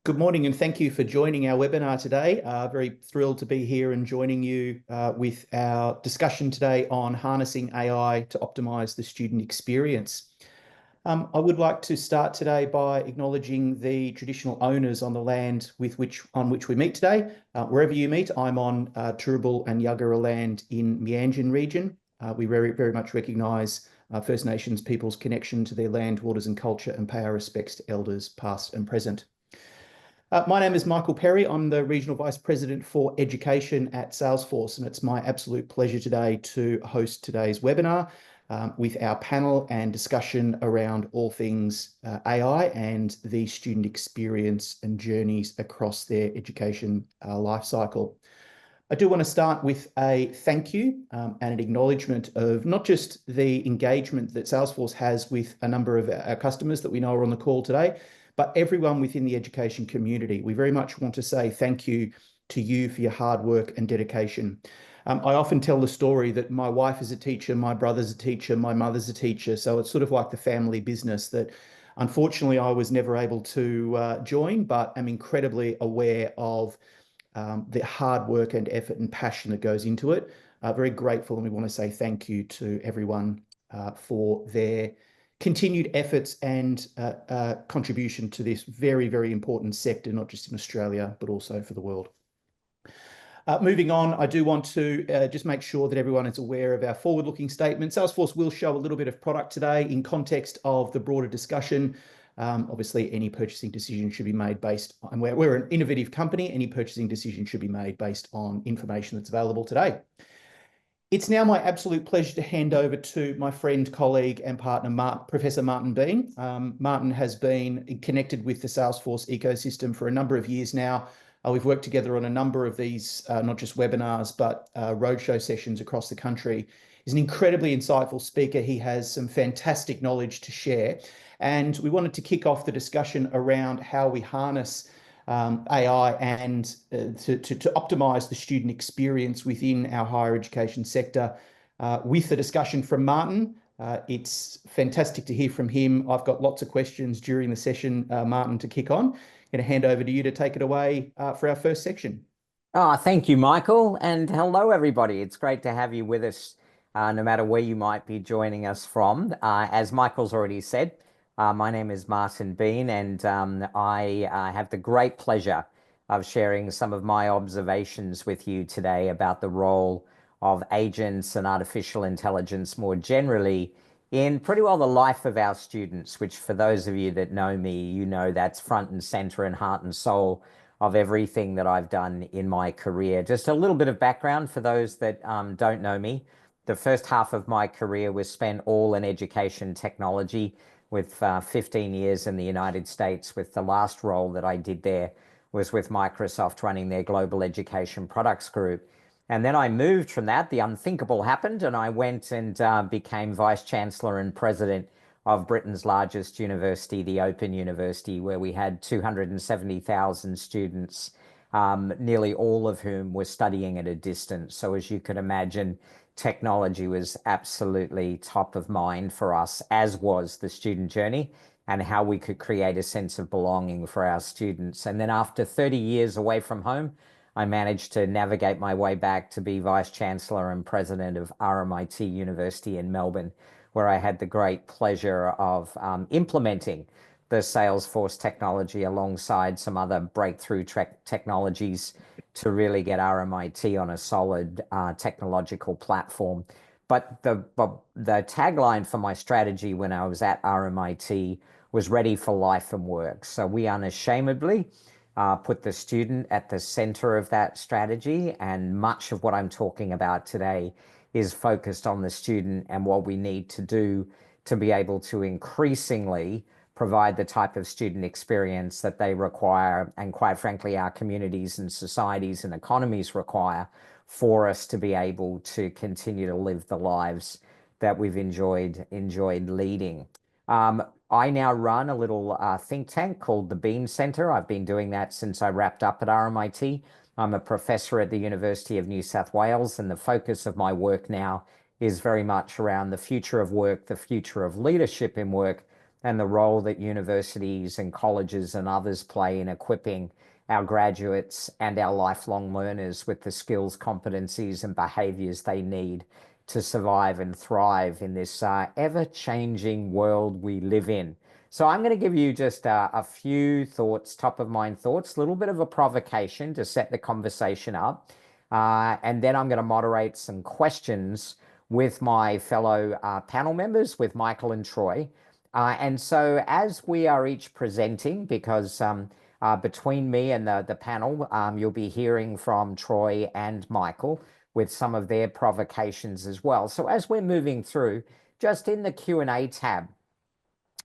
Good morning, and thank you for joining our webinar today. Very thrilled to be here and joining you with our discussion today on harnessing AI to optimize the student experience. I would like to start today by acknowledging the traditional owners on the land on which we meet today. Wherever you meet, I'm on Turrbal and Yagara land in Meanjin region. We very much recognise First Nations people's connection to their land, waters and culture, and pay our respects to elders past and present. My name is Michael Perry. I'm the Regional Vice President for Education at Salesforce, and it's my absolute pleasure today to host today's webinar with our panel and discussion around all things AI and the student experience and journeys across their education life cycle. I do want to start with a thank you and an acknowledgement of not just the engagement that Salesforce has with a number of our customers that we know are on the call today, but everyone within the education community. We very much want to say thank you to you for your hard work and dedication. I often tell the story that my wife is a teacher, my brother's a teacher, my mother's a teacher. So it's sort of like the family business that unfortunately I was never able to join, but I'm incredibly aware of the hard work and effort and passion that goes into it. Very grateful, and we want to say thank you to everyone for their continued efforts and contribution to this very important sector, not just in Australia, but also for the world. Moving on, I do want to just make sure that everyone is aware of our forward-looking statement. Salesforce will show a little bit of product today in context of the broader discussion. Obviously, any purchasing decision should be made based on, we're an innovative company, any purchasing decision should be made based on information that's available today. It's now my absolute pleasure to hand over to my friend, colleague, and partner, Professor Martin Bean. Martin has been connected with the Salesforce ecosystem for a number of years now. We've worked together on a number of these, not just webinars, but roadshow sessions across the country. He's an incredibly insightful speaker. He has some fantastic knowledge to share. And we wanted to kick off the discussion around how we harness AI and to optimize the student experience within our higher education sector with the discussion from Martin. It's fantastic to hear from him. I've got lots of questions during the session, Martin, to kick on. I'm going to hand over to you to take it away for our first section. Oh, thank you, Michael. And hello, everybody. It's great to have you with us, no matter where you might be joining us from. As Michael's already said, my name is Martin Bean, and I have the great pleasure of sharing some of my observations with you today about the role of agents and artificial intelligence more generally in pretty well the life of our students, which for those of you that know me, you know that's front and center and heart and soul of everything that I've done in my career. Just a little bit of background for those that don't know me. The first half of my career was spent all in education technology, with 15 years in the United States, with the last role that I did there was with Microsoft running their global education products group. And then I moved from that. The unthinkable happened, and I went and became Vice Chancellor and President of Britain's largest university, the Open University, where we had 270,000 students, nearly all of whom were studying at a distance. So as you could imagine, technology was absolutely top of mind for us, as was the student journey and how we could create a sense of belonging for our students. And then after 30 years away from home, I managed to navigate my way back to be Vice Chancellor and President of RMIT University in Melbourne, where I had the great pleasure of implementing the Salesforce technology alongside some other breakthrough technologies to really get RMIT on a solid technological platform. But the tagline for my strategy when I was at RMIT was ready for life and work. So we unashamedly put the student at the center of that strategy, and much of what I'm talking about today is focused on the student and what we need to do to be able to increasingly provide the type of student experience that they require, and quite frankly, our communities and societies and economies require for us to be able to continue to live the lives that we've enjoyed leading. I now run a little think tank called the Bean Center. I've been doing that since I wrapped up at RMIT. I'm a professor at the University of New South Wales, and the focus of my work now is very much around the future of work, the future of leadership in work, and the role that universities and colleges and others play in equipping our graduates and our lifelong learners with the skills, competencies, and behaviors they need to survive and thrive in this ever-changing world we live in. So I'm going to give you just a few thoughts, top of mind thoughts, a little bit of a provocation to set the conversation up. And then I'm going to moderate some questions with my fellow panel members, with Michael and Troy. And so as we are each presenting, because between me and the panel, you'll be hearing from Troy and Michael with some of their provocations as well. So as we're moving through, just in the Q&A tab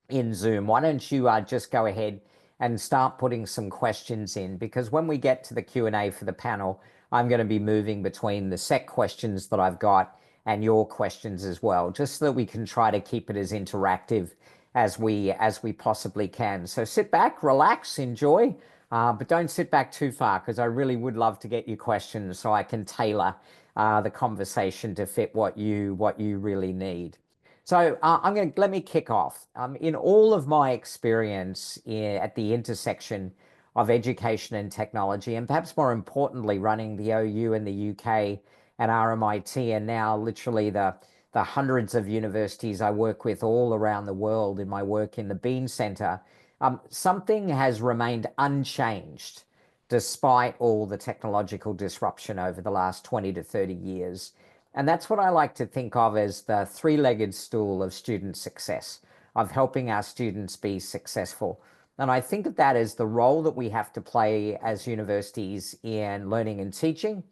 in Zoom, why don't you just go ahead and start putting some questions in, because when we get to the Q&A for the panel, I'm going to be moving between the set questions that I've got and your questions as well, just so that we can try to keep it as interactive as we possibly can. So sit back, relax, enjoy, but don't sit back too far, because I really would love to get your questions so I can tailor the conversation to fit what you really need. So let me kick off. In all of my experience at the intersection of education and technology, and perhaps more importantly, running the OU in the UK and RMIT, and now literally the hundreds of universities I work with all around the world in my work in the Bean Center, something has remained unchanged despite all the technological disruption over the last 20 to 30 years. And that's what I like to think of as the three-legged stool of student success, of helping our students be successful. And I think of that as the role that we have to play as universities in learning and teaching,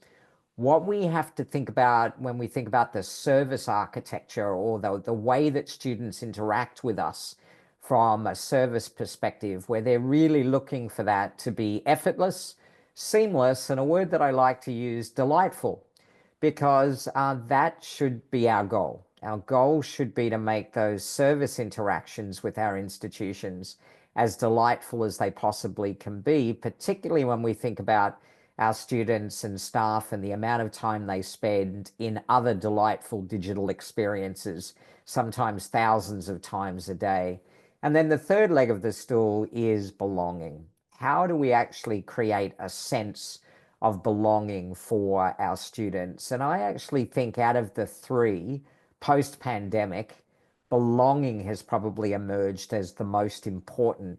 what we have to think about when we think about the service architecture, or the way that students interact with us from a service perspective, where they're really looking for that to be effortless, seamless, and a word that I like to use, delightful, because that should be our goal. Our goal should be to make those service interactions with our institutions as delightful as they possibly can be, particularly when we think about our students and staff and the amount of time they spend in other delightful digital experiences, sometimes thousands of times a day. And then the third leg of the stool is belonging. How do we actually create a sense of belonging for our students? And I actually think out of the three, post-pandemic, belonging has probably emerged as the most important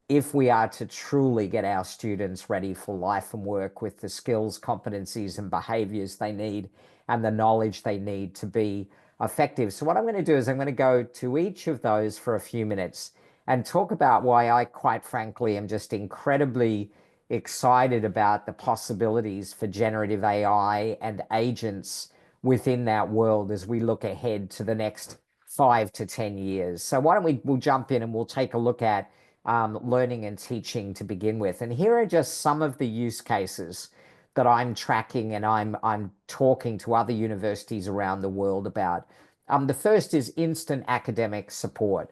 if we are to truly get our students ready for life and work with the skills, competencies, and behaviors they need and the knowledge they need to be effective. So what I'm going to do is I'm going to go to each of those for a few minutes and talk about why I, quite frankly, am just incredibly excited about the possibilities for generative AI and agents within that world as we look ahead to the next 5 to 10 years. So why don't we'll jump in and we'll take a look at learning and teaching to begin with. And here are just some of the use cases that I'm tracking and I'm talking to other universities around the world about. The first is instant academic support.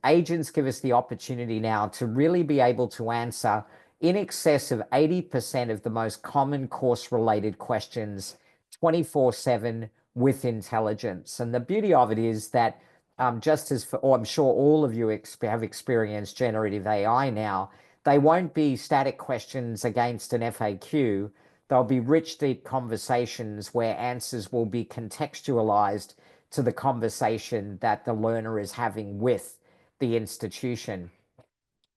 Agents give us the opportunity now to really be able to answer in excess of 80% of the most common course-related questions 24/7 with intelligence. And the beauty of it is that just as I'm sure all of you have experienced generative AI now, they won't be static questions against an FAQ. They'll be rich, deep conversations where answers will be contextualized to the conversation that the learner is having with the institution.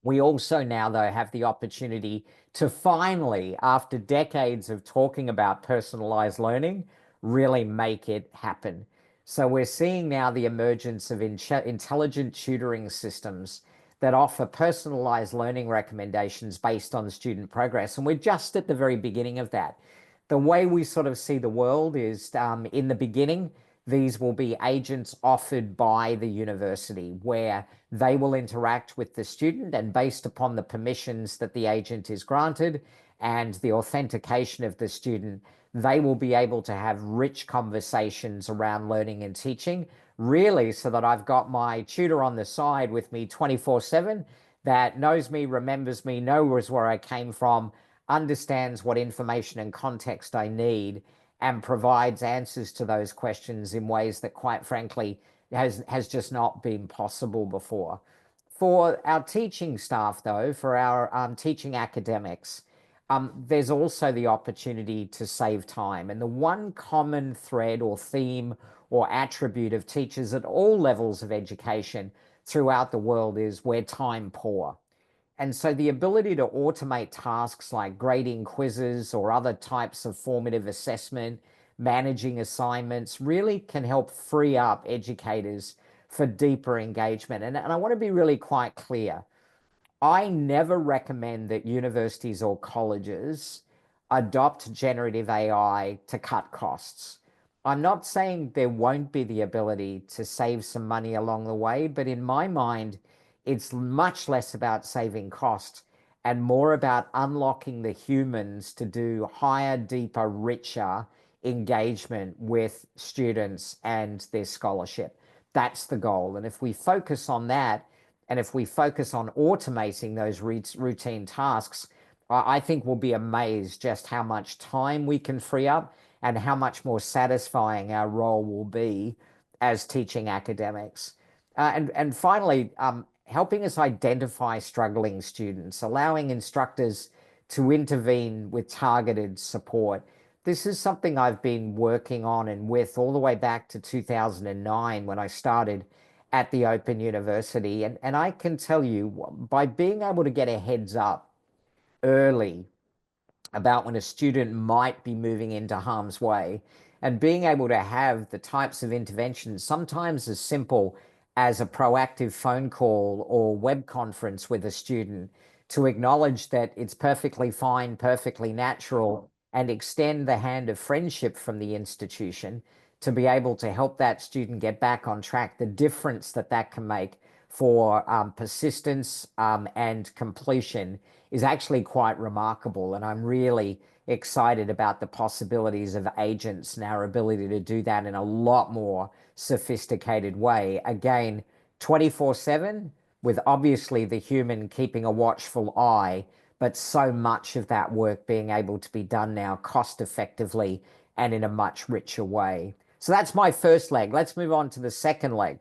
We also now, though, have the opportunity to finally, after decades of talking about personalized learning, really make it happen. So we're seeing now the emergence of intelligent tutoring systems that offer personalized learning recommendations based on student progress. And we're just at the very beginning of that. The way we sort of see the world is in the beginning, these will be agents offered by the university where they will interact with the student, and based upon the permissions that the agent is granted and the authentication of the student, they will be able to have rich conversations around learning and teaching, really, so that I've got my tutor on the side with me 24/7 that knows me, remembers me, knows where I came from, understands what information and context I need, and provides answers to those questions in ways that, quite frankly, has just not been possible before. For our teaching staff, though, for our teaching academics, there's also the opportunity to save time. And the one common thread or theme or attribute of teachers at all levels of education throughout the world is we're time poor. And so the ability to automate tasks like grading quizzes or other types of formative assessment, managing assignments, really can help free up educators for deeper engagement. And I want to be really quite clear. I never recommend that universities or colleges adopt generative AI to cut costs. I'm not saying there won't be the ability to save some money along the way, but in my mind, it's much less about saving costs and more about unlocking the humans to do higher, deeper, richer engagement with students and their scholarship. That's the goal. And if we focus on that, and if we focus on automating those routine tasks, I think we'll be amazed just how much time we can free up and how much more satisfying our role will be as teaching academics. And finally, helping us identify struggling students, allowing instructors to intervene with targeted support. This is something I've been working on and with all the way back to 2009 when I started at the Open University. And I can tell you, by being able to get a heads up early about when a student might be moving into harm's way and being able to have the types of interventions, sometimes as simple as a proactive phone call or web conference with a student, to acknowledge that it's perfectly fine, perfectly natural, and extend the hand of friendship from the institution to be able to help that student get back on track, the difference that that can make for persistence and completion is actually quite remarkable. And I'm really excited about the possibilities of agents and our ability to do that in a lot more sophisticated way. Again, 24/7, with obviously the human keeping a watchful eye, but so much of that work being able to be done now cost effectively and in a much richer way. So that's my first leg. Let's move on to the second leg,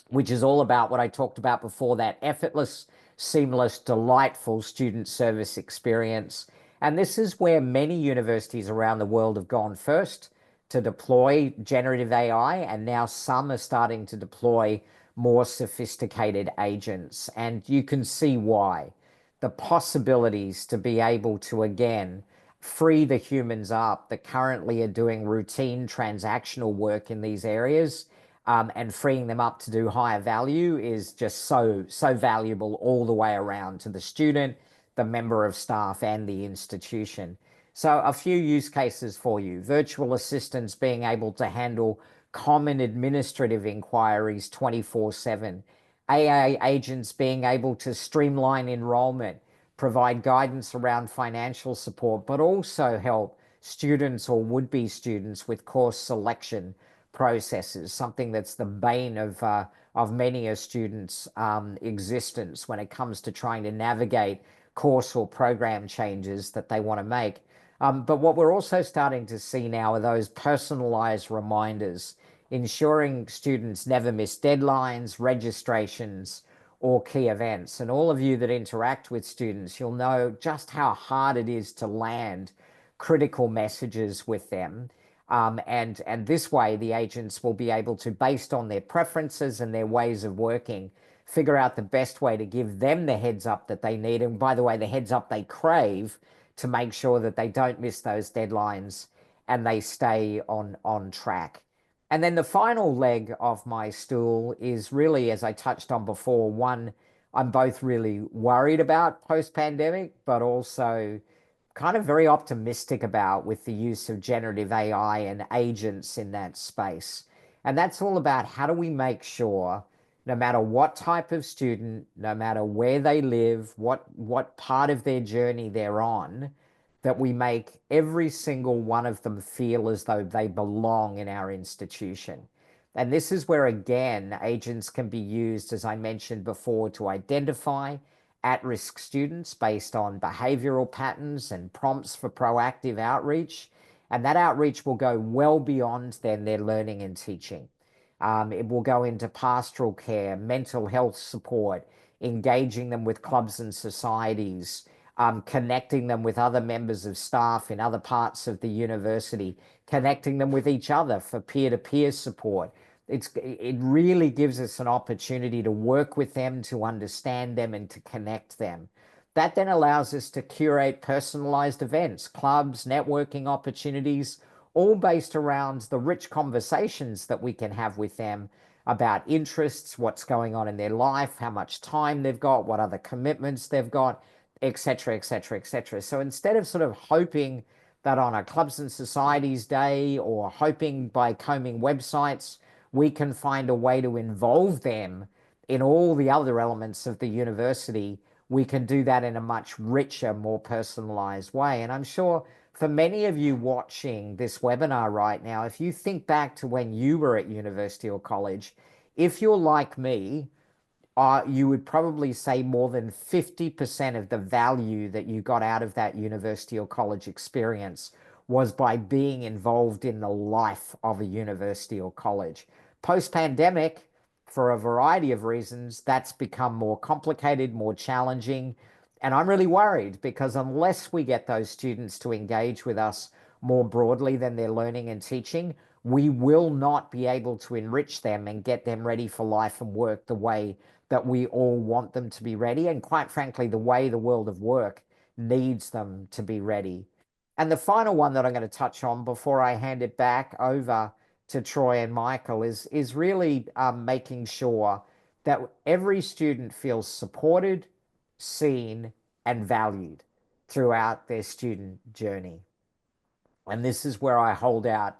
which is all about what I talked about before, that effortless, seamless, delightful student service experience. And this is where many universities around the world have gone first to deploy generative AI, and now some are starting to deploy more sophisticated agents. And you can see why. The possibilities to be able to, again, free the humans up that currently are doing routine transactional work in these areas, and freeing them up to do higher value is just so valuable all the way around to the student, the member of staff, and the institution. So a few use cases for you. Virtual assistants being able to handle common administrative inquiries 24/7. AI agents being able to streamline enrollment, provide guidance around financial support, but also help students or would-be students with course selection processes, something that's the bane of many a student's existence when it comes to trying to navigate course or program changes that they want to make. But what we're also starting to see now are those personalized reminders, ensuring students never miss deadlines, registrations, or key events. And all of you that interact with students, you'll know just how hard it is to land critical messages with them. And this way, the agents will be able to, based on their preferences and their ways of working, figure out the best way to give them the heads up that they need. And by the way, the heads up they crave to make sure that they don't miss those deadlines and they stay on track. And then the final leg of my stool is really, as I touched on before, one I'm both really worried about post-pandemic, but also kind of very optimistic about with the use of generative AI and agents in that space. And that's all about how do we make sure, no matter what type of student, no matter where they live, what part of their journey they're on, that we make every single one of them feel as though they belong in our institution. And this is where, again, agents can be used, as I mentioned before, to identify at-risk students based on behavioral patterns and prompts for proactive outreach. And that outreach will go well beyond then their learning and teaching. It will go into pastoral care, mental health support, engaging them with clubs and societies, connecting them with other members of staff in other parts of the university, connecting them with each other for peer-to-peer support. It really gives us an opportunity to work with them, to understand them, and to connect them. That then allows us to curate personalized events, clubs, networking opportunities, all based around the rich conversations that we can have with them about interests, what's going on in their life, how much time they've got, what other commitments they've got, etc., etc., etc. So instead of sort of hoping that on a clubs and societies day or hoping by combing websites, we can find a way to involve them in all the other elements of the university, we can do that in a much richer, more personalized way. And I'm sure for many of you watching this webinar right now, if you think back to when you were at university or college, if you're like me, you would probably say more than 50% of the value that you got out of that university or college experience was by being involved in the life of a university or college. Post-pandemic, for a variety of reasons, that's become more complicated, more challenging. And I'm really worried because unless we get those students to engage with us more broadly than they're learning and teaching, we will not be able to enrich them and get them ready for life and work the way that we all want them to be ready. And quite frankly, the way the world of work needs them to be ready. And the final one that I'm going to touch on before I hand it back over to Troy and Michael is really making sure that every student feels supported, seen, and valued throughout their student journey. And this is where I hold out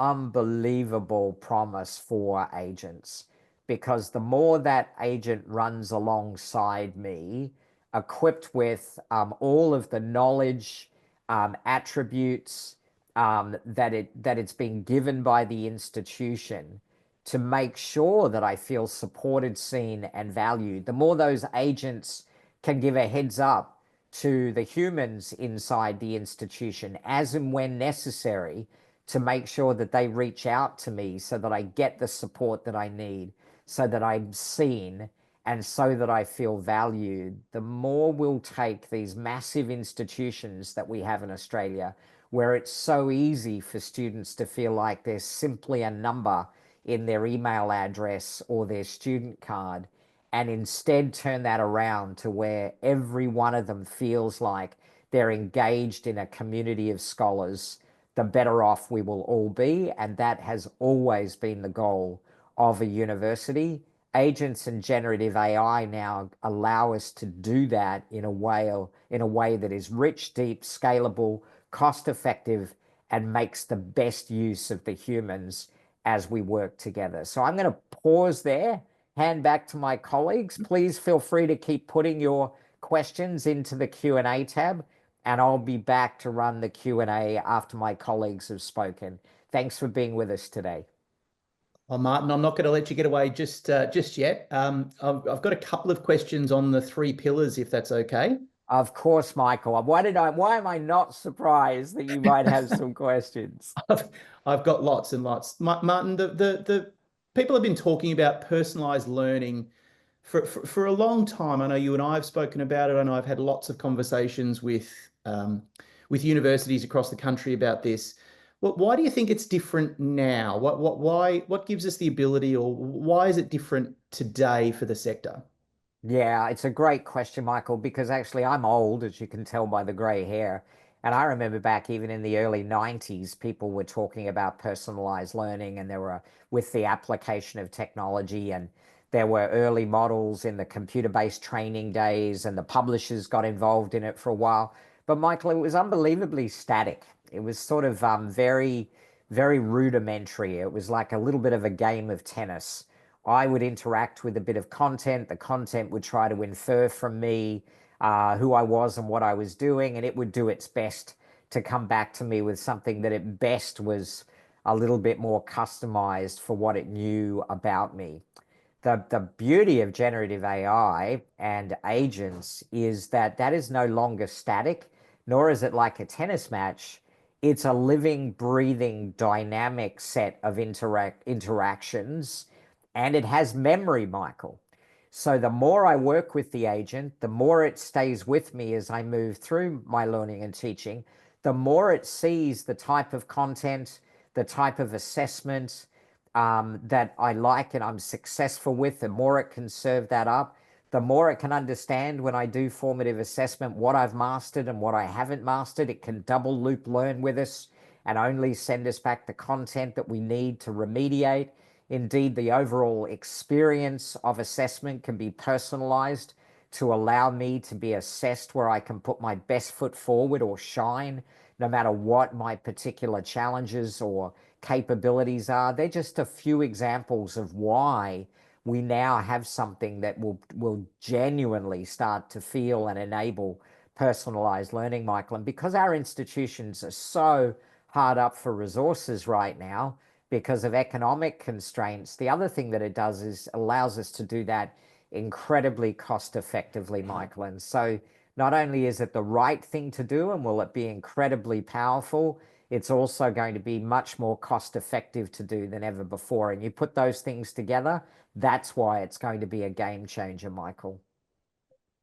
unbelievable promise for agents, because the more that agent runs alongside me, equipped with all of the knowledge, attributes that it's been given by the institution to make sure that I feel supported, seen, and valued, the more those agents can give a heads up to the humans inside the institution as and when necessary to make sure that they reach out to me so that I get the support that I need, so that I'm seen, and so that I feel valued, the more we'll take these massive institutions that we have in Australia, where it's so easy for students to feel like there's simply a number in their email address or their student card, and instead turn that around to where every one of them feels like they're engaged in a community of scholars, the better off we will all be. And that has always been the goal of a university. Agents and generative AI now allow us to do that in a way that is rich, deep, scalable, cost effective, and makes the best use of the humans as we work together. So I'm going to pause there, hand back to my colleagues. Please feel free to keep putting your questions into the Q&A tab, and I'll be back to run the Q&A after my colleagues have spoken. Thanks for being with us today. Well, Martin, I'm not going to let you get away just yet. I've got a couple of questions on the three pillars, if that's okay. Of course, Michael. Why am I not surprised that you might have some questions? I've got lots and lots. Martin, the people have been talking about personalized learning for a long time. I know you and I have spoken about it. I know I've had lots of conversations with universities across the country about this. Why do you think it's different now? What gives us the ability, or why is it different today for the sector? Yeah, it's a great question, Michael, because actually I'm old, as you can tell by the gray hair. And I remember back even in the early 90s, people were talking about personalized learning, and there were with the application of technology, and there were early models in the computer-based training days, and the publishers got involved in it for a while. But Michael, it was unbelievably static. It was sort of very, very rudimentary. It was like a little bit of a game of tennis. I would interact with a bit of content. The content would try to infer from me who I was and what I was doing, and it would do its best to come back to me with something that at best was a little bit more customized for what it knew about me. The beauty of generative AI and agents is that that is no longer static, nor is it like a tennis match. It's a living, breathing, dynamic set of interactions, and it has memory, Michael. So the more I work with the agent, the more it stays with me as I move through my learning and teaching, the more it sees the type of content, the type of assessment that I like and I'm successful with, the more it can serve that up, the more it can understand when I do formative assessment what I've mastered and what I haven't mastered. It can double loop learn with us and only send us back the content that we need to remediate. Indeed, the overall experience of assessment can be personalized to allow me to be assessed where I can put my best foot forward or shine, no matter what my particular challenges or capabilities are. They're just a few examples of why we now have something that will genuinely start to feel and enable personalized learning, Michael. And because our institutions are so hard up for resources right now because of economic constraints, the other thing that it does is allows us to do that incredibly cost effectively, Michael. And so not only is it the right thing to do and will it be incredibly powerful, it's also going to be much more cost effective to do than ever before. And you put those things together, that's why it's going to be a game changer, Michael.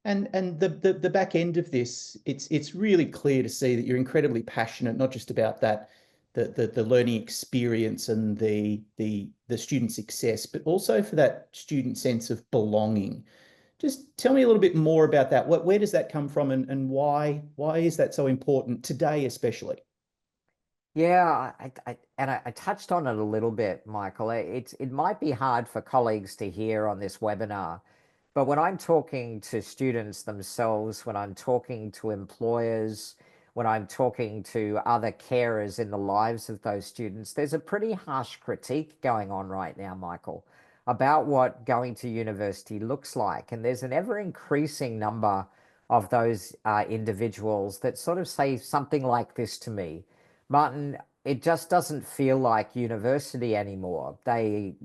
And the back end of this, it's really clear to see that you're incredibly passionate, not just about that, the learning experience and the student success, but also for that student sense of belonging. Just tell me a little bit more about that. Where does that come from, and why is that so important today, especially? Yeah, I touched on it a little bit, Michael. It might be hard for colleagues to hear on this webinar, but when I'm talking to students themselves, when I'm talking to employers, when I'm talking to other carers in the lives of those students, there's a pretty harsh critique going on right now, Michael, about what going to university looks like. And there's an ever increasing number of those individuals that sort of say something like this to me: Martin, it just doesn't feel like university anymore. They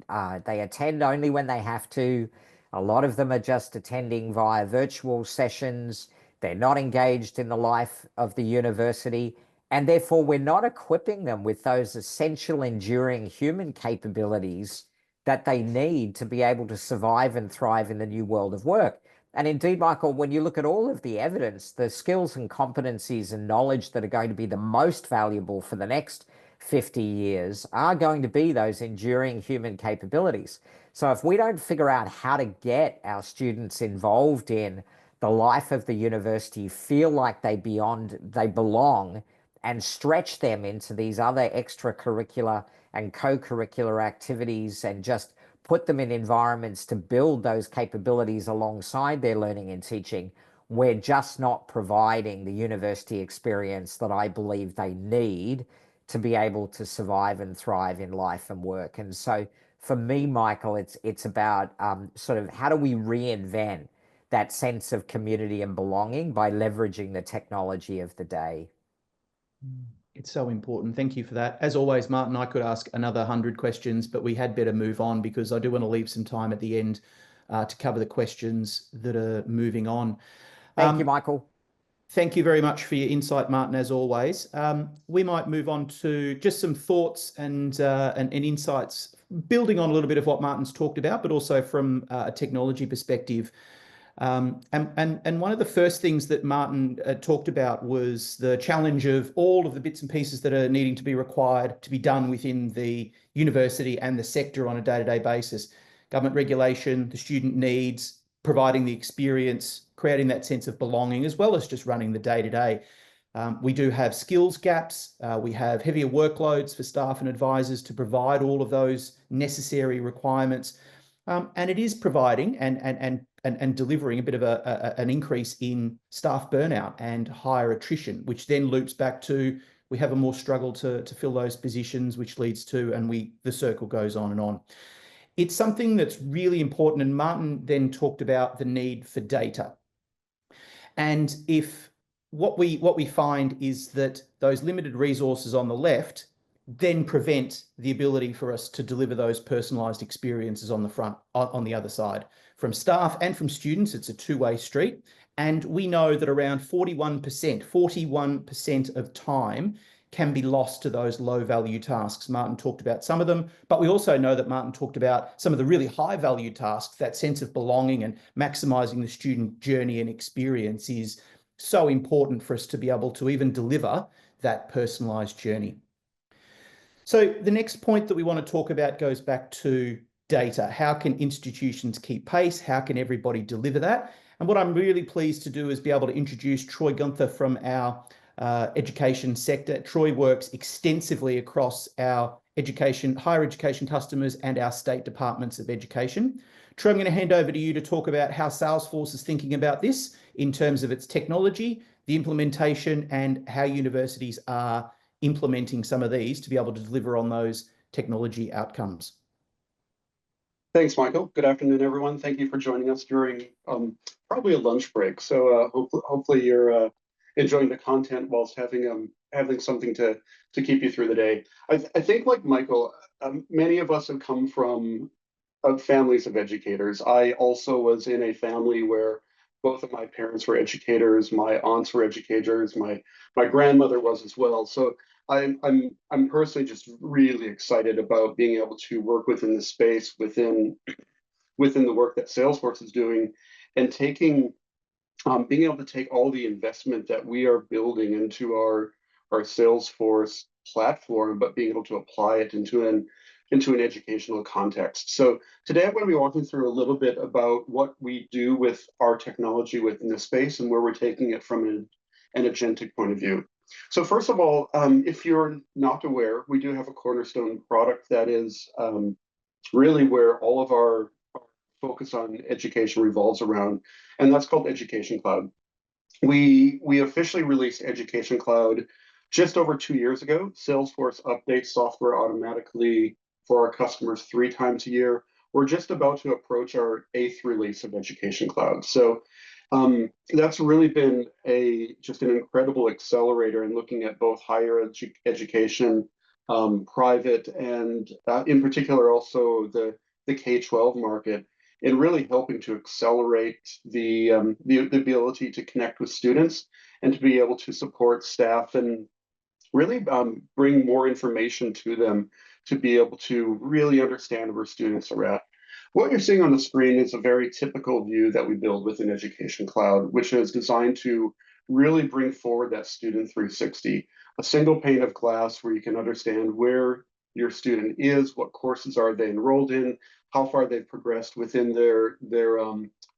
attend only when they have to. A lot of them are just attending via virtual sessions. They're not engaged in the life of the university, and therefore we're not equipping them with those essential enduring human capabilities that they need to be able to survive and thrive in the new world of work. And indeed, Michael, when you look at all of the evidence, the skills and competencies and knowledge that are going to be the most valuable for the next 50 years are going to be those enduring human capabilities. So if we don't figure out how to get our students involved in the life of the university, feel like they belong, and stretch them into these other extracurricular and co-curricular activities and just put them in environments to build those capabilities alongside their learning and teaching, we're just not providing the university experience that I believe they need to be able to survive and thrive in life and work. And so for me, Michael, it's about sort of how do we reinvent that sense of community and belonging by leveraging the technology of the day. It's so important. Thank you for that. As always, Martin, I could ask another 100 questions, but we had better move on because I do want to leave some time at the end to cover the questions that are moving on. Thank you, Um, Michael. Thank you very much for your insight, Martin, as always. We might move on to just some thoughts and insights, building on a little bit of what Martin's talked about, but also from a technology perspective. And one of the first things that Martin talked about was the challenge of all of the bits and pieces that are needing to be required to be done within the university and the sector on a day-to-day basis. Government regulation, the student needs, providing the experience, creating that sense of belonging, as well as just running the day-to-day. We do have skills gaps. We have heavier workloads for staff and advisors to provide all of those necessary requirements. And it is providing and delivering a bit of an increase in staff burnout and higher attrition, which then loops back to we have a more struggle to fill those positions, which leads to, and the circle goes on and on. It's something that's really important. And Martin then talked about the need for data. And if what we find is that those limited resources on the left then prevent the ability for us to deliver those personalized experiences on the front, on the other side. From staff and from students, it's a two-way street. And we know that around 41% of time can be lost to those low value tasks. Martin talked about some of them, but we also know that Martin talked about some of the really high value tasks. That sense of belonging and maximizing the student journey and experience is so important for us to be able to even deliver that personalized journey. So the next point that we want to talk about goes back to data. How can institutions keep pace? How can everybody deliver that? And what I'm really pleased to do is be able to introduce Troy Gunther from our education sector. Troy works extensively across our higher education customers and our state departments of education. Troy, I'm going to hand over to you to talk about how Salesforce is thinking about this in terms of its technology, the implementation, and how universities are implementing some of these to be able to deliver on those technology outcomes. Thanks, Michael. Good afternoon, everyone. Thank you for joining us during probably a lunch break. So hopefully you're enjoying the content whilst having something to keep you through the day. I think, like Michael, many of us have come from families of educators. I also was in a family where both of my parents were educators, my aunts were educators, my grandmother was as well. So I'm personally just really excited about being able to work within the space within the work that Salesforce is doing, and being able to take all the investment that we are building into our Salesforce platform, but being able to apply it into an educational context. So today I'm going to be walking through a little bit about what we do with our technology within the space and where we're taking it from an agentic point of view. So first of all, if you're not aware, we do have a cornerstone product that is really where all of our focus on education revolves around, and that's called Education Cloud. We officially released Education Cloud just over 2 years ago. Salesforce updates software automatically for our customers 3 times a year. We're just about to approach our 8th release of Education Cloud. So that's really been just an incredible accelerator in looking at both higher education, private, and in particular also the K-12 market, and really helping to accelerate the ability to connect with students and to be able to support staff and really bring more information to them to be able to really understand where students are at. What you're seeing on the screen is a very typical view that we build within Education Cloud, which is designed to really bring forward that student 360, a single pane of glass where you can understand where your student is, what courses are they enrolled in, how far they've progressed within their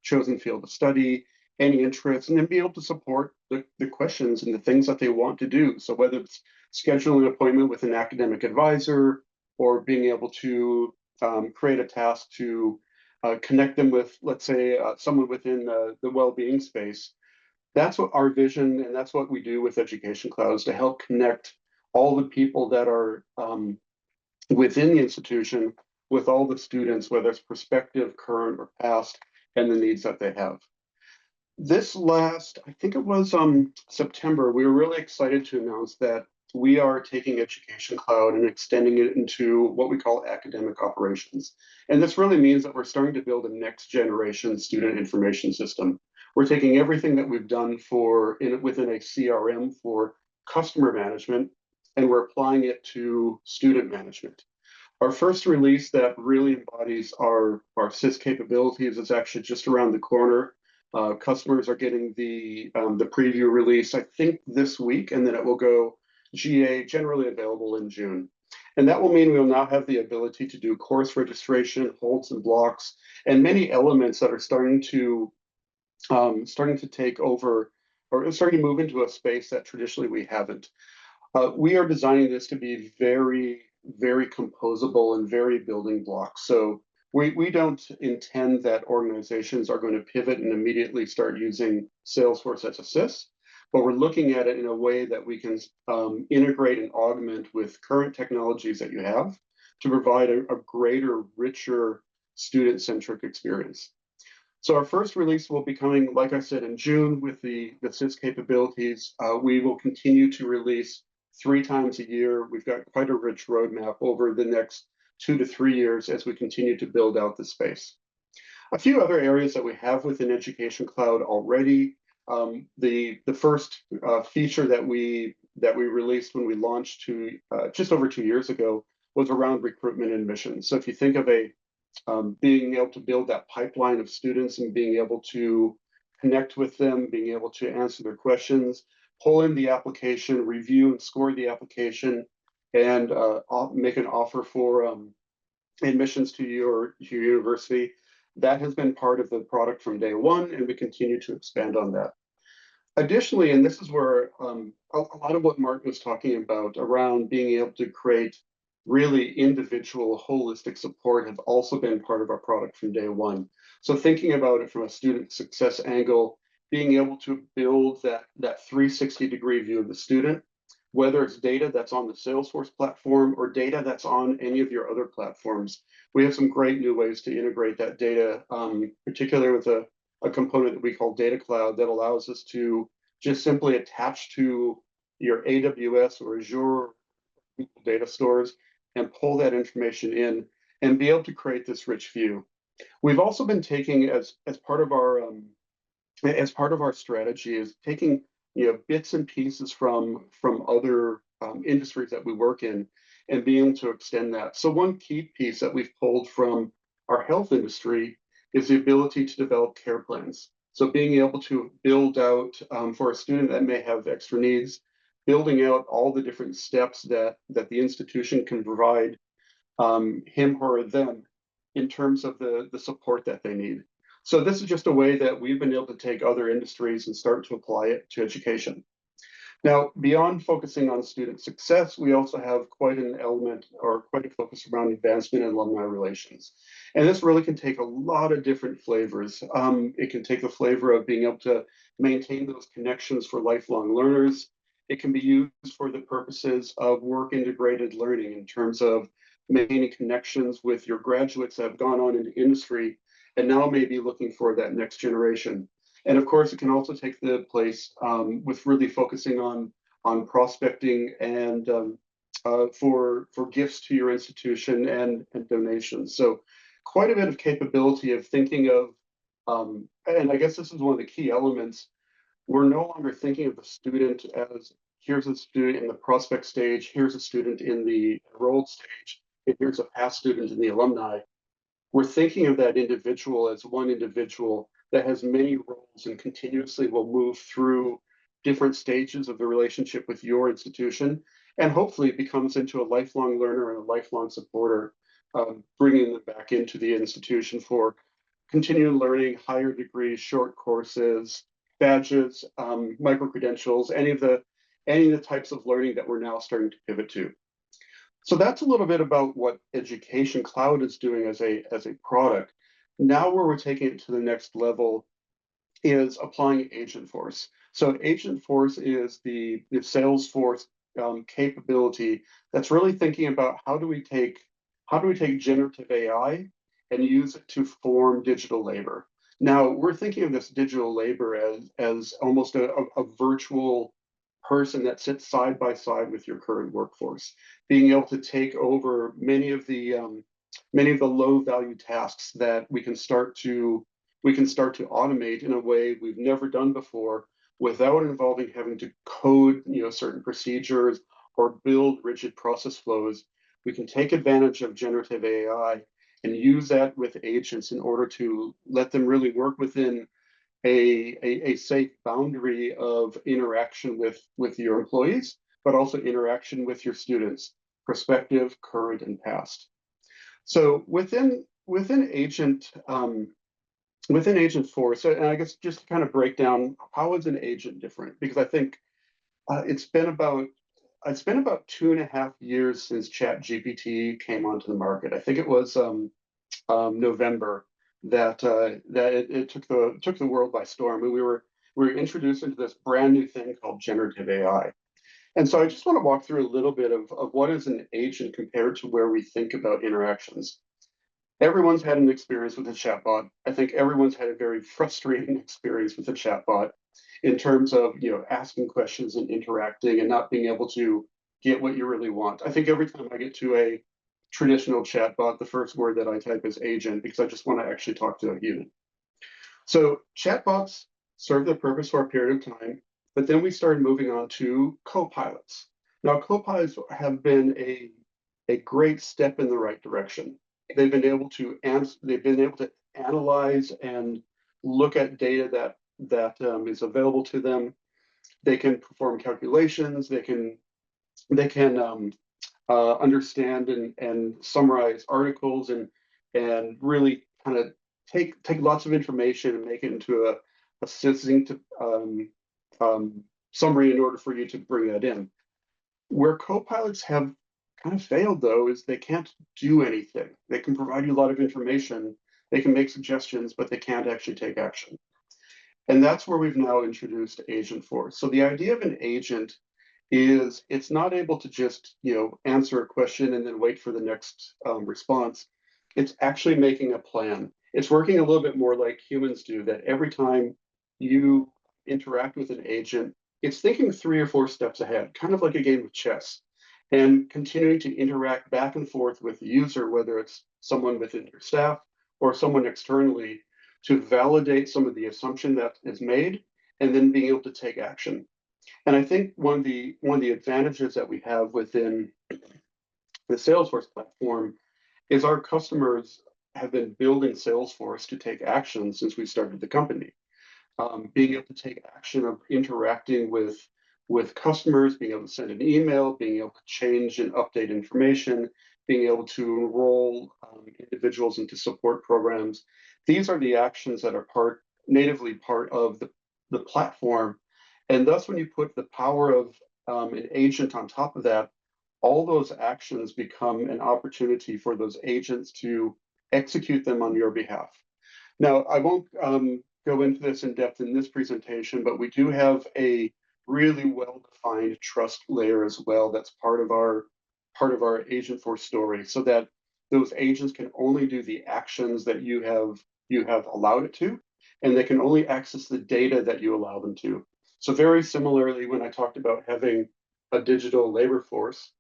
chosen field of study, any interests, and then be able to support the questions and the things that they want to do. So whether it's scheduling an appointment with an academic advisor or being able to create a task to connect them with, let's say, someone within the well-being space. That's what our vision, and that's what we do with Education Cloud, is to help connect all the people that are within the institution with all the students, whether it's prospective, current, or past, and the needs that they have. This last, I think it was September, we were really excited to announce that we are taking Education Cloud and extending it into what we call academic operations. And this really means that we're starting to build a next generation student information system. We're taking everything that we've done within a CRM for customer management, and we're applying it to student management. Our first release that really embodies our SIS capabilities is actually just around the corner. Customers are getting the preview release, I think, this week, and then it will go GA, generally available in June. And that will mean we will now have the ability to do course registration, holds and blocks, and many elements that are starting to take over, or starting to move into a space that traditionally we haven't. We are designing this to be very, very composable and very building blocks. So we don't intend that organizations are going to pivot and immediately start using Salesforce as a SIS, but we're looking at it in a way that we can integrate and augment with current technologies that you have to provide a greater, richer, student-centric experience. So our first release will be coming, like I said, in June with the SIS capabilities. We will continue to release 3 times a year. We've got quite a rich roadmap over the next 2 to 3 years as we continue to build out the space. A few other areas that we have within Education Cloud already. The first feature that we that we released when we launched just over 2 years ago was around recruitment and admissions. So if you think of being able to build that pipeline of students and being able to connect with them, being able to answer their questions, pull in the application, review and score the application, and make an offer for admissions to your university. That has been part of the product from day one, and we continue to expand on that. Additionally, and this is where a lot of what Martin was talking about around being able to create really individual holistic support have also been part of our product from day one. So thinking about it from a student success angle, being able to build that 360-degree view of the student, whether it's data that's on the Salesforce platform or data that's on any of your other platforms. We have some great new ways to integrate that data, particularly with a component that we call Data Cloud that allows us to just simply attach to your AWS or Azure data stores and pull that information in and be able to create this rich view. We've also been taking as part of our strategy is taking bits and pieces from other industries that we work in and being able to extend that. So one key piece that we've pulled from our health industry is the ability to develop care plans. So being able to build out for a student that may have extra needs, building out all the different steps that the institution can provide him or them in terms of the support that they need. So this is just a way that we've been able to take other industries and start to apply it to education. Now, beyond focusing on student success, we also have quite an element or quite a focus around advancement and alumni relations. And this really can take a lot of different flavors. It can take the flavor of being able to maintain those connections for lifelong learners. It can be used for the purposes of work integrated learning in terms of maintaining connections with your graduates that have gone on into industry and now may be looking for that next generation. And of course, it can also take the place with really focusing on prospecting and for gifts to your institution and donations. So quite a bit of capability of thinking of, and I guess this is one of the key elements. We're no longer thinking of the student as here's a student in the prospect stage, here's a student in the enrolled stage, and here's a past student in the alumni. We're thinking of that individual as one individual that has many roles and continuously will move through different stages of the relationship with your institution and hopefully becomes into a lifelong learner and a lifelong supporter, bringing them back into the institution for continuing learning, higher degrees, short courses, badges, micro-credentials, any of the types of learning that we're now starting to pivot to. So that's a little bit about what Education Cloud is doing as a product. Now where we're taking it to the next level is applying Agentforce. So Agentforce is the Salesforce capability that's really thinking about how do we take generative AI and use it to form digital labor. Now we're thinking of this digital labor as almost a virtual person that sits side by side with your current workforce, being able to take over many of the low value tasks that we can start to automate in a way we've never done before without involving having to code certain procedures or build rigid process flows. We can take advantage of generative AI and use that with agents in order to let them really work within a safe boundary of interaction with your employees, but also interaction with your students, prospective, current, and past. So within Agentforce, and I guess just to kind of break down how is an agent different, because I think it's been about 2.5 years since ChatGPT came onto the market. I think it was November that it took the world by storm. And we were introduced into this brand new thing called generative AI. And so I just want to walk through a little bit of what is an agent compared to where we think about interactions. Everyone's had an experience with a chatbot. I think everyone's had a very frustrating experience with a chatbot in terms of asking questions and interacting and not being able to get what you really want. I think every time I get to a traditional chatbot, the first word that I type is agent because I just want to actually talk to a human. So chatbots serve their purpose for a period of time. But then we started moving on to co-pilots. Now, co-pilots have been a great step in the right direction. They've been able to analyze and look at data that is available to them. They can perform calculations. They can understand and summarize articles and really kind of take lots of information and make it into a succinct summary in order for you to bring that in. Where co-pilots have kind of failed, though, is they can't do anything. They can provide you a lot of information, they can make suggestions, but they can't actually take action. And that's where we've now introduced Agentforce. So the idea of an agent is it's not able to just answer a question and then wait for the next response. It's actually making a plan. It's working a little bit more like humans do, that every time you interact with an agent, it's thinking 3 or 4 steps ahead, kind of like a game of chess, and continuing to interact back and forth with the user, whether it's someone within your staff or someone externally, to validate some of the assumption that is made and then being able to take action. And I think one of the advantages that we have within the Salesforce platform is our customers have been building Salesforce to take action since we started the company. Being able to take action of interacting with customers, being able to send an email, being able to change and update information, being able to enroll individuals into support programs. These are the actions that are natively part of the platform. And thus, when you put the power of an agent on top of that, all those actions become an opportunity for those agents to execute them on your behalf. Now, I won't go into this in depth in this presentation, but we do have a really well-defined trust layer as well. That's part of our Agentforce story, so that those agents can only do the actions that you have allowed it to, and they can only access the data that you allow them to. So very similarly, when I talked about having a digital labor force,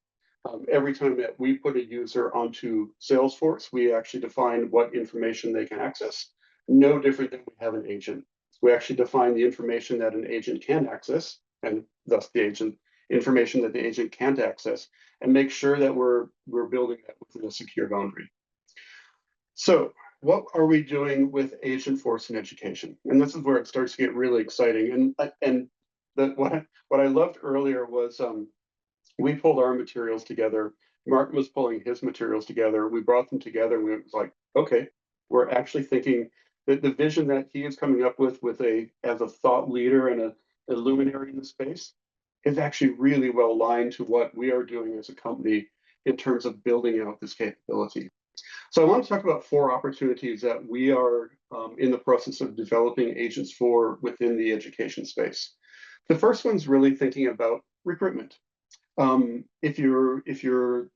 every time that we put a user onto Salesforce, we actually define what information they can access. No different than we have an agent. We actually define the information that an agent can access, and thus the agent information that the agent can't access, and make sure that we're building that within a secure boundary. So what are we doing with Agentforce in education? And this is where it starts to get really exciting. And what I loved earlier was we pulled our materials together. Martin was pulling his materials together. We brought them together, and we was like, okay, we're actually thinking that the vision that he is coming up with as a thought leader and a luminary in the space is actually really well aligned to what we are doing as a company in terms of building out this capability. So I want to talk about 4 opportunities that we are in the process of developing agents for within the education space. The first one's really thinking about recruitment. If you're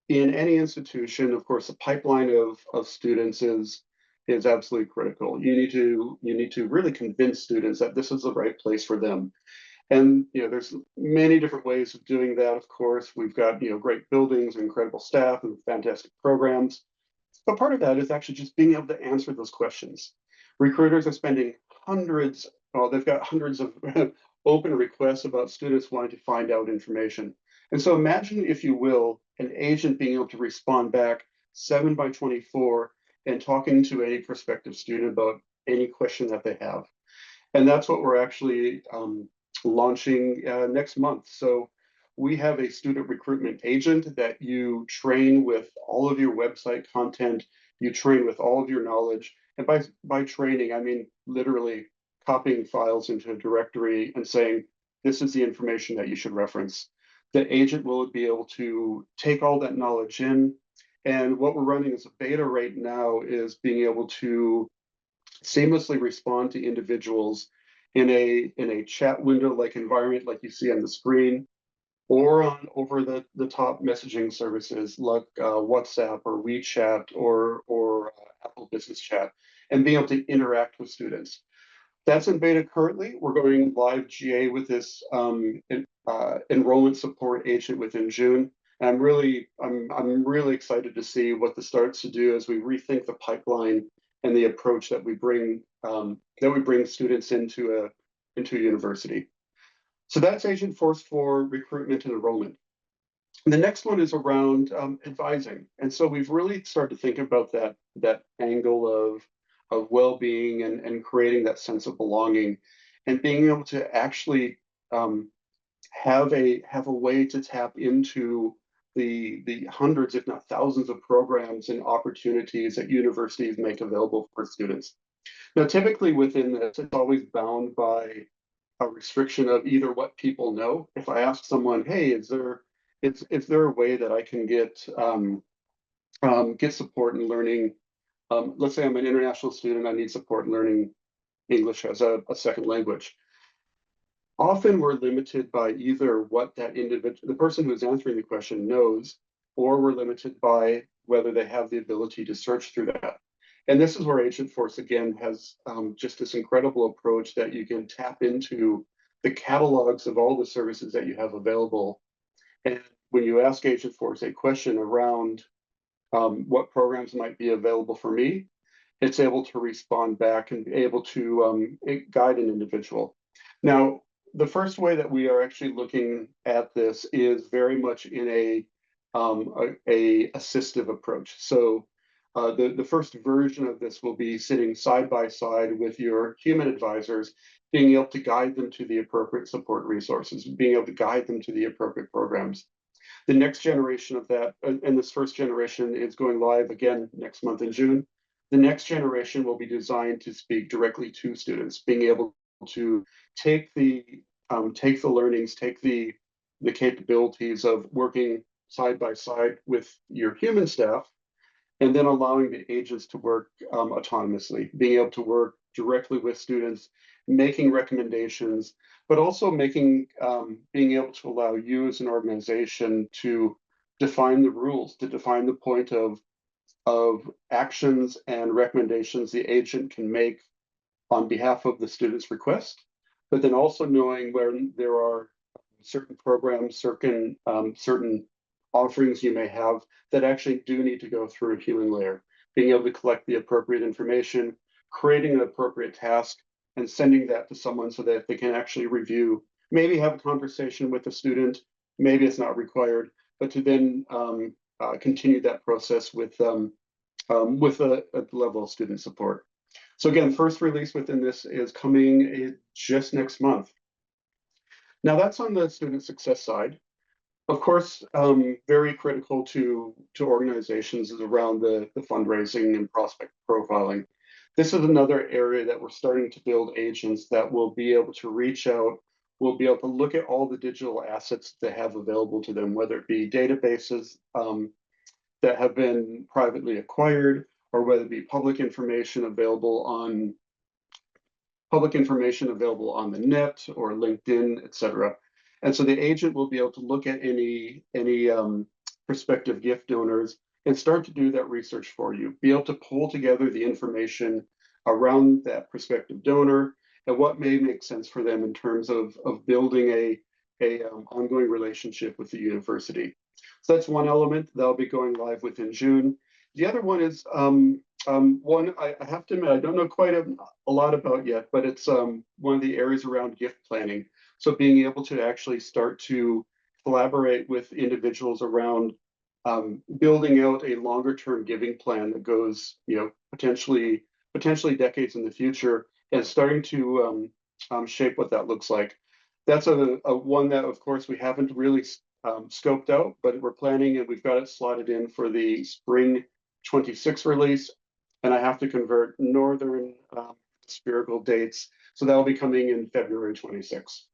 in any institution, of course, the pipeline of students is absolutely critical. You need to really convince students that this is the right place for them. And there's many different ways of doing that. Of course, we've got great buildings, incredible staff, and fantastic programs. But part of that is actually just being able to answer those questions. Recruiters are spending they've got hundreds of open requests about students wanting to find out information. And so imagine, if you will, an agent being able to respond back 7 by 24 and talking to any prospective student about any question that they have. And that's what we're actually launching next month. So we have a student recruitment agent that you train with all of your website content, you train with all of your knowledge. And by training, I mean literally copying files into a directory and saying, this is the information that you should reference. The agent will be able to take all that knowledge in. And what we're running as a beta right now is being able to seamlessly respond to individuals in a chat window-like environment like you see on the screen, or on over-the-top messaging services like WhatsApp or WeChat or Apple Business Chat, and being able to interact with students. That's in beta currently. We're going live GA with this enrollment support agent within June. And I'm really excited to see what this starts to do as we rethink the pipeline and the approach that we bring students into a university. So that's Agentforce for recruitment and enrollment. And the next one is around advising. And so we've really started to think about that angle of well-being and creating that sense of belonging and being able to actually have a way to tap into the hundreds, if not thousands, of programs and opportunities that universities make available for students. Now, typically within this, it's always bound by a restriction of either what people know. If I ask someone, hey, is there a way that I can get support in learning? Let's say I'm an international student, I need support in learning English as a second language. Often we're limited by either what that individual, the person who's answering the question knows, or we're limited by whether they have the ability to search through that. And this is where Agentforce, again, has just this incredible approach that you can tap into the catalogs of all the services that you have available. And when you ask Agentforce a question around what programs might be available for me, it's able to respond back and be able to guide an individual. Now, the first way that we are actually looking at this is very much in a assistive approach. So the first version of this will be sitting side by side with your human advisors, being able to guide them to the appropriate support resources, being able to guide them to the appropriate programs. The next generation of that, and this first generation is going live again next month in June. The next generation will be designed to speak directly to students, being able to take the learnings, take the capabilities of working side by side with your human staff, and then allowing the agents to work autonomously, being able to work directly with students, making recommendations, but also being able to allow you as an organization to define the rules, to define the point of actions and recommendations the agent can make on behalf of the student's request, but then also knowing where there are certain programs, certain offerings you may have that actually do need to go through a human layer, being able to collect the appropriate information, creating an appropriate task, and sending that to someone so that they can actually review, maybe have a conversation with the student, maybe it's not required, but to then continue that process with a level of student support. So again, first release within this is coming just next month. Now that's on the student success side. Of course, very critical to organizations is around the fundraising and prospect profiling. This is another area that we're starting to build agents that will be able to reach out, will be able to look at all the digital assets they have available to them, whether it be databases that have been privately acquired, or whether it be public information available on the net or LinkedIn, et cetera. And so the agent will be able to look at any prospective gift donors and start to do that research for you, be able to pull together the information around that prospective donor and what may make sense for them in terms of building a ongoing relationship with the university. So that's one element that'll be going live within June. The other one is one I have to admit I don't know quite a lot about yet, but it's one of the areas around gift planning. So being able to actually start to collaborate with individuals around building out a longer term giving plan that goes, potentially decades in the future, and starting to shape what that looks like. That's a one that, of course, we haven't really scoped out, but we're planning and we've got it slotted in for the spring 26 release. And I have to convert northern spherical dates. So that'll be coming in February 26.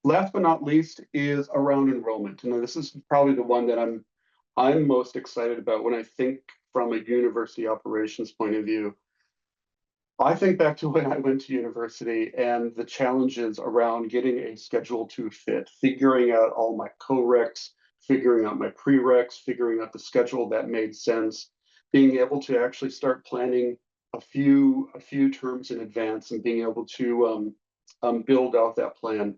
Last but not least is around enrollment. And this is probably the one that I'm most excited about when I think from a university operations point of view. I think back to when I went to university and the challenges around getting a schedule to fit, figuring out all my co-recs, figuring out my prereqs, figuring out the schedule that made sense, being able to actually start planning a few terms in advance and being able to build out that plan.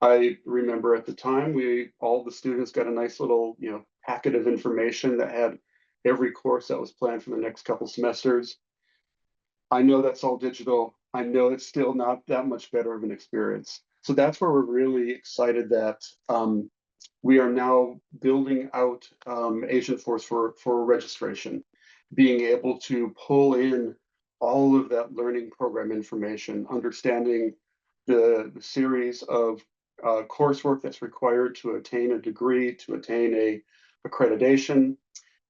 I remember at the time, all the students got a nice little packet of information that had every course that was planned for the next couple semesters. I know that's all digital. I know it's still not that much better of an experience. So that's where we're really excited that we are now building out Agentforce for registration, being able to pull in all of that learning program information, understanding the series of coursework that's required to attain a degree, to attain a accreditation,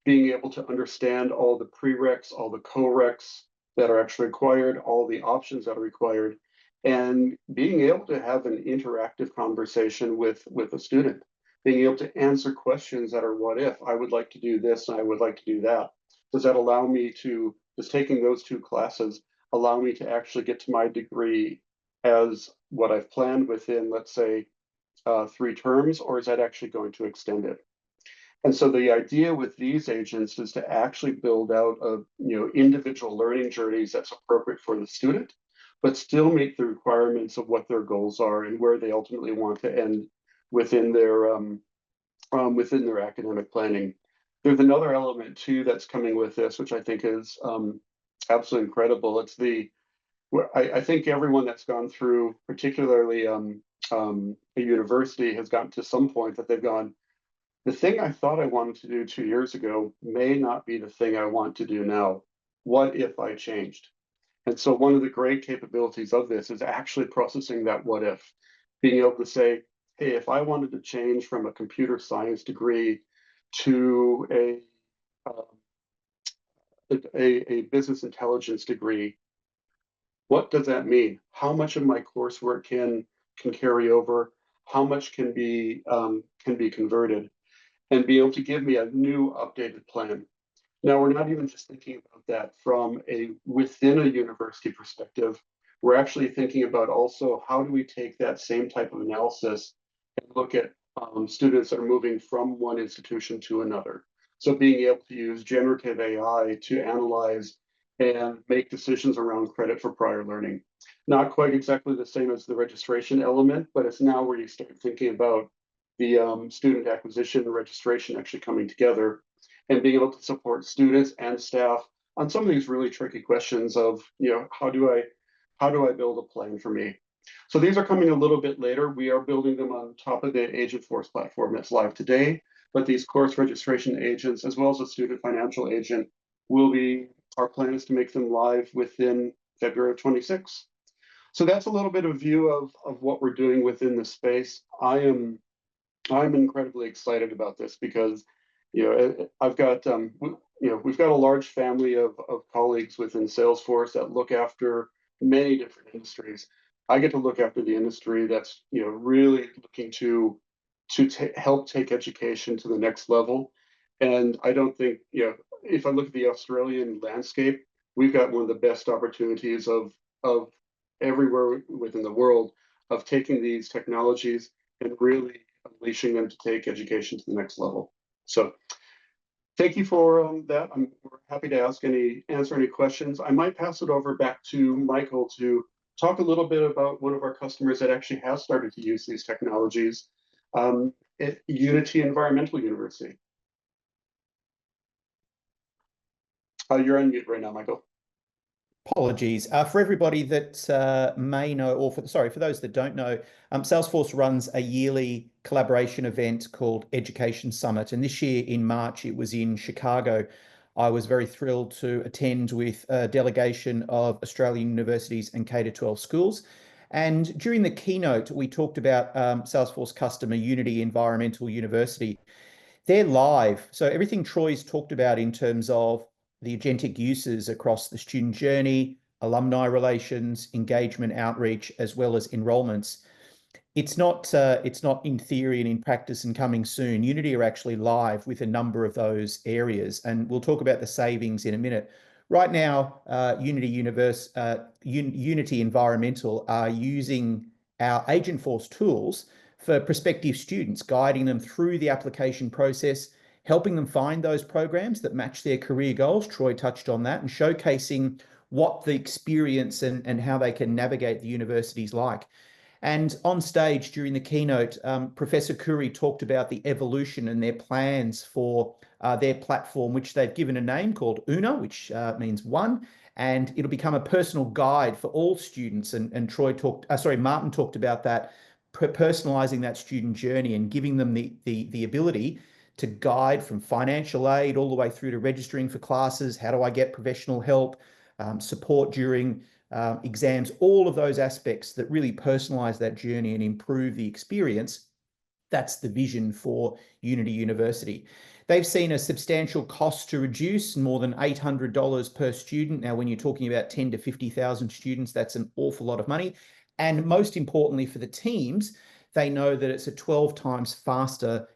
being able to understand all the prereqs, all the co-reqs that are actually required, all the options that are required, and being able to have an interactive conversation with a student, being able to answer questions that are what if, I would like to do this and I would like to do that. Does that allow me to, does taking those two classes allow me to actually get to my degree as what I've planned within, let's say, 3 terms, or is that actually going to extend it? And so the idea with these agents is to actually build out individual learning journeys that's appropriate for the student, but still meet the requirements of what their goals are and where they ultimately want to end within their academic planning. There's another element too that's coming with this, which I think is absolutely incredible. It's I think everyone that's gone through, particularly a university, has gotten to some point that they've gone, the thing I thought I wanted to do 2 years ago may not be the thing I want to do now. What if I changed? And so one of the great capabilities of this is actually processing that what if, being able to say, hey, if I wanted to change from a computer science degree to a business intelligence degree, what does that mean? How much of my coursework can carry over? How much can be converted? And be able to give me a new updated plan. Now, we're not even just thinking about that from a within a university perspective. We're actually thinking about also how do we take that same type of analysis and look at students that are moving from one institution to another. So being able to use generative AI to analyze and make decisions around credit for prior learning. Not quite exactly the same as the registration element, but it's now where you start thinking about the student acquisition and registration actually coming together and being able to support students and staff on some of these really tricky questions of, how do I build a plan for me? So these are coming a little bit later. We are building them on top of the Agentforce platform that's live today, but these course registration agents, as well as a student financial agent, our plan is to make them live within February of 26. So that's a little bit of view of what we're doing within the space. I'm incredibly excited about this because, I've got, we've got a large family of colleagues within Salesforce that look after many different industries. I get to look after the industry that's, really looking to help take education to the next level. And I don't think, if I look at the Australian landscape, we've got one of the best opportunities of everywhere within the world of taking these technologies and really unleashing them to take education to the next level. So thank you for that. We're happy to answer any questions. I might pass it over back to Michael to talk a little bit about one of our customers that actually has started to use these technologies at Unity Environmental University. You're on mute right now, Michael. Apologies. For everybody that may know, or for those that don't know, Salesforce runs a yearly collaboration event called Education Summit. And this year in March, it was in Chicago. I was very thrilled to attend with a delegation of Australian universities and K-12 schools. And during the keynote, we talked about Salesforce customer Unity Environmental University. They're live. So everything Troy's talked about in terms of the agentic uses across the student journey, alumni relations, engagement, outreach, as well as enrollments. It's not in theory and in practice and coming soon. Unity are actually live with a number of those areas, and we'll talk about the savings in a minute. Right now, Unity Environmental are using our Agentforce tools for prospective students, guiding them through the application process, helping them find those programs that match their career goals. Troy touched on that, and showcasing what the experience and how they can navigate the universities like. And on stage during the keynote, Professor Curry talked about the evolution and their plans for their platform, which they've given a name called Una, which means one, and it'll become a personal guide for all students. And Martin talked about that, personalizing that student journey and giving them the ability to guide from financial aid all the way through to registering for classes. How do I get professional help, support during exams, all of those aspects that really personalize that journey and improve the experience. That's the vision for Unity University. They've seen a substantial cost to reduce, more than $800 per student. Now, when you're talking about 10 to 50,000 students, that's an awful lot of money. And most importantly for the teams, they know that it's a 12 times faster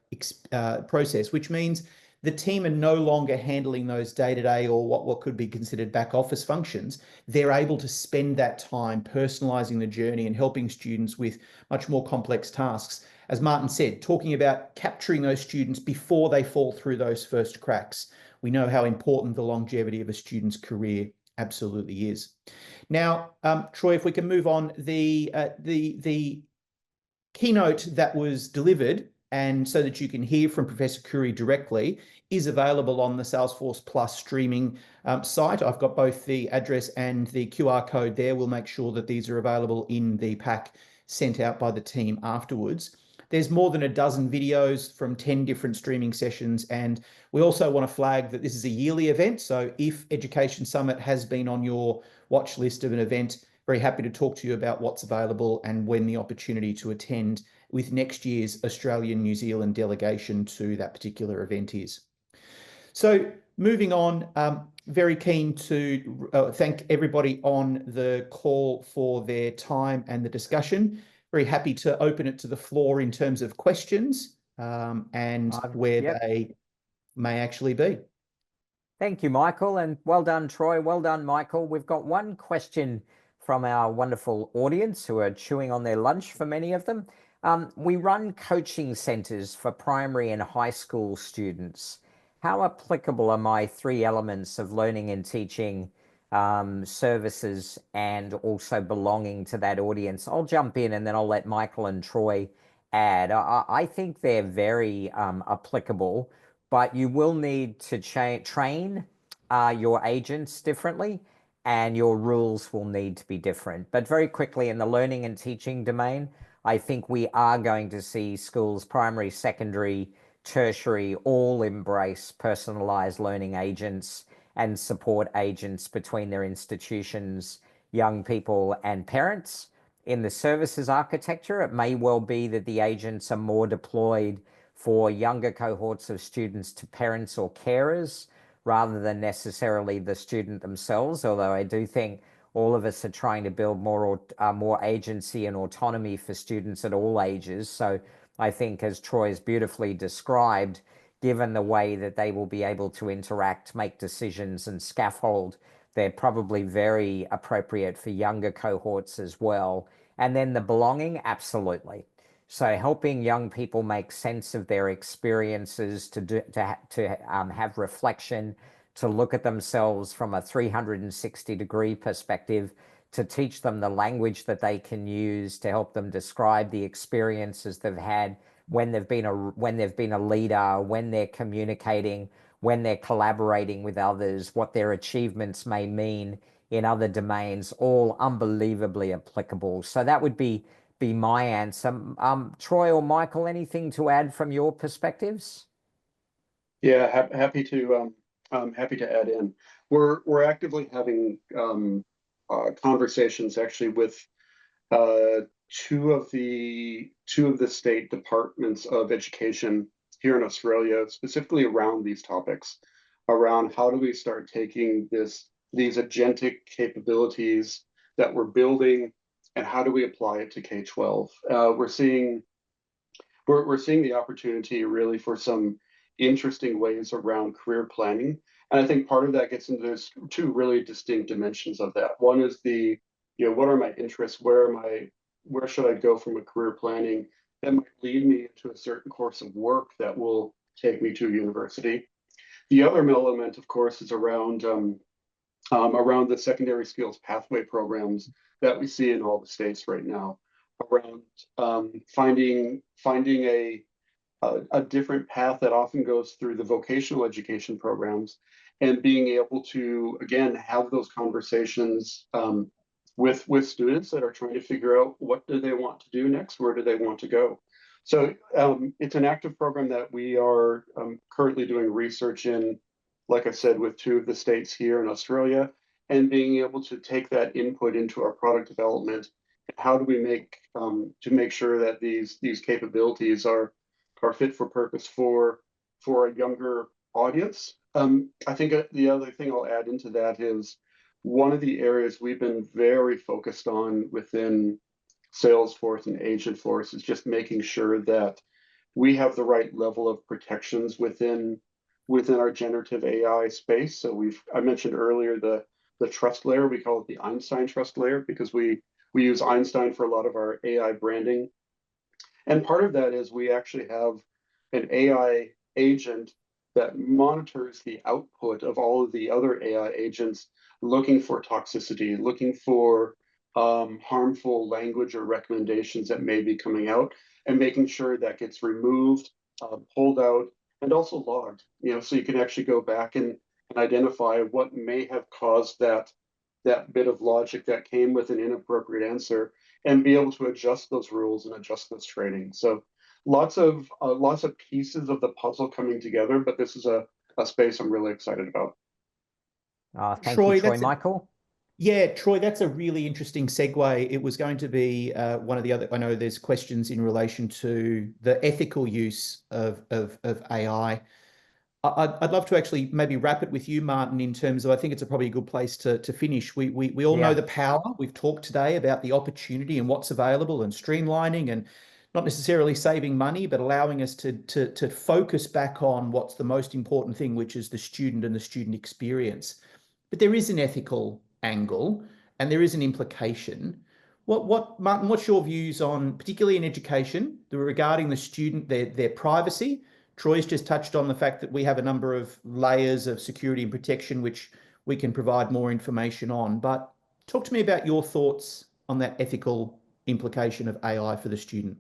process, which means the team are no longer handling those day-to-day or what could be considered back office functions. They're able to spend that time personalizing the journey and helping students with much more complex tasks. As Martin said, talking about capturing those students before they fall through those first cracks. We know how important the longevity of a student's career absolutely is. Now, Troy, if we can move on, the keynote that was delivered, and so that you can hear from Professor Curry directly, is available on the Salesforce Plus streaming site. I've got both the address and the QR code there. We'll make sure that these are available in the pack sent out by the team afterwards. There's more than a dozen videos from 10 different streaming sessions. And we also want to flag that this is a yearly event. So if Education Summit has been on your watch list of an event, very happy to talk to you about what's available and when the opportunity to attend with next year's Australian-New Zealand delegation to that particular event is. So moving on, very keen to thank everybody on the call for their time and the discussion. Very happy to open it to the floor in terms of questions and where they may actually be. Thank you, Michael, and well done, Troy. Well done, Michael. We've got one question from our wonderful audience who are chewing on their lunch for many of them. We run coaching centres for primary and high school students. How applicable are my 3 elements of learning and teaching services and also belonging to that audience? I'll jump in and then I'll let Michael and Troy add. I think they're very applicable, but you will need to train your agents differently, and your rules will need to be different. But very quickly, in the learning and teaching domain, I think we are going to see schools, primary, secondary, tertiary, all embrace personalized learning agents and support agents between their institutions, young people, and parents. In the services architecture, it may well be that the agents are more deployed for younger cohorts of students to parents or carers rather than necessarily the student themselves, although I do think all of us are trying to build more agency and autonomy for students at all ages. So I think, as Troy's beautifully described, given the way that they will be able to interact, make decisions, and scaffold, they're probably very appropriate for younger cohorts as well. And then the belonging, absolutely. So helping young people make sense of their experiences, to have reflection, to look at themselves from a 360-degree perspective, to teach them the language that they can use to help them describe the experiences they've had when they've been a leader, when they're communicating, when they're collaborating with others, what their achievements may mean in other domains, all unbelievably applicable. So that would be my answer. Troy or Michael, anything to add from your perspectives? Yeah, happy to add in. We're actively having conversations actually with two of the state departments of education here in Australia, specifically around these topics, around how do we start taking these agentic capabilities that we're building and how do we apply it to K-12. We're seeing the opportunity really for some interesting ways around career planning. And I think part of that gets into those 2 really distinct dimensions of that. One is what are my interests? Where should I go from a career planning that might lead me into a certain course of work that will take me to university. The other element, of course, is around the secondary skills pathway programs that we see in all the states right now, around finding a different path that often goes through the vocational education programs and being able to, again, have those conversations with students that are trying to figure out what do they want to do next, where do they want to go. So it's an active program that we are currently doing research in, like I said, with 2 of the states here in Australia, and being able to take that input into our product development. How do we make sure that these capabilities are fit for purpose for a younger audience? I think the other thing I'll add into that is one of the areas we've been very focused on within Salesforce and Agentforce is just making sure that we have the right level of protections within our generative AI space. So I mentioned earlier the trust layer. We call it the Einstein trust layer because we use Einstein for a lot of our AI branding. And part of that is we actually have an AI agent that monitors the output of all of the other AI agents, looking for toxicity, looking for harmful language or recommendations that may be coming out, and making sure that gets removed, pulled out, and also logged. So you can actually go back and identify what may have caused that bit of logic that came with an inappropriate answer, and be able to adjust those rules and adjust those training. So lots of pieces of the puzzle coming together, but this is a space I'm really excited about. Thank you, Troy. Michael? Yeah, Troy, that's a really interesting segue. It was going to be one of the other, I know there's questions in relation to the ethical use of AI. I'd love to actually maybe wrap it with you, Martin, in terms of, I think it's probably a good place to finish. We all know the power. We've talked today about the opportunity and what's available and streamlining and not necessarily saving money, but allowing us to focus back on what's the most important thing, which is the student and the student experience. But there is an ethical angle and there is an implication. Martin, what's your views on, particularly in education, regarding the student, their privacy? Troy's just touched on the fact that we have a number of layers of security and protection, which we can provide more information on. But talk to me about your thoughts on that ethical implication of AI for the student.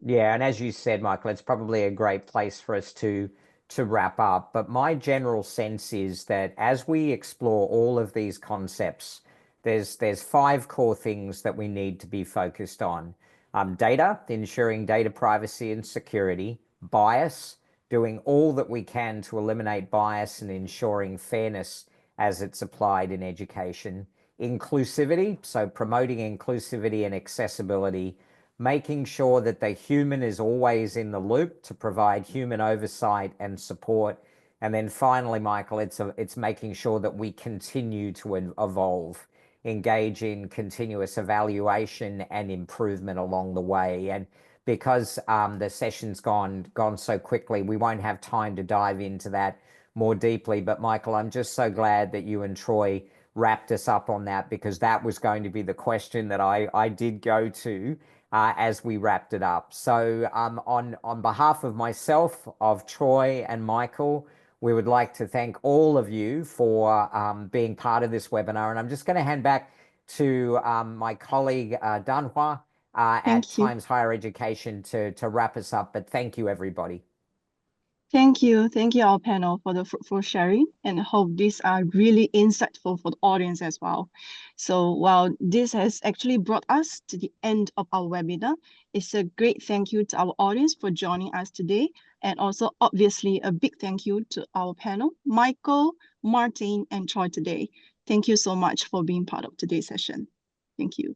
Yeah, and as you said, Michael, it's probably a great place for us to wrap up. But my general sense is that as we explore all of these concepts, there's 5 core things that we need to be focused on. Data, ensuring data privacy and security. Bias, doing all that we can to eliminate bias and ensuring fairness as it's applied in education. Inclusivity, so promoting inclusivity and accessibility, making sure that the human is always in the loop to provide human oversight and support. And then finally, Michael, it's making sure that we continue to evolve, engage in continuous evaluation and improvement along the way. And because the session's gone so quickly, we won't have time to dive into that more deeply. But Michael, I'm just so glad that you and Troy wrapped us up on that, because that was going to be the question that I did go to as we wrapped it up. So on behalf of myself, of Troy and Michael, we would like to thank all of you for being part of this webinar. And I'm just going to hand back to my colleague, Danhua, at Times Higher Education to wrap us up. But thank you, everybody. Thank you, our panel, for the fruitful sharing, and I hope these are really insightful for the audience as well. So while this has actually brought us to the end of our webinar, it's a great thank you to our audience for joining us today, and also obviously a big thank you to our panel, Michael, Martin, and Troy today. Thank you so much for being part of today's session. Thank you.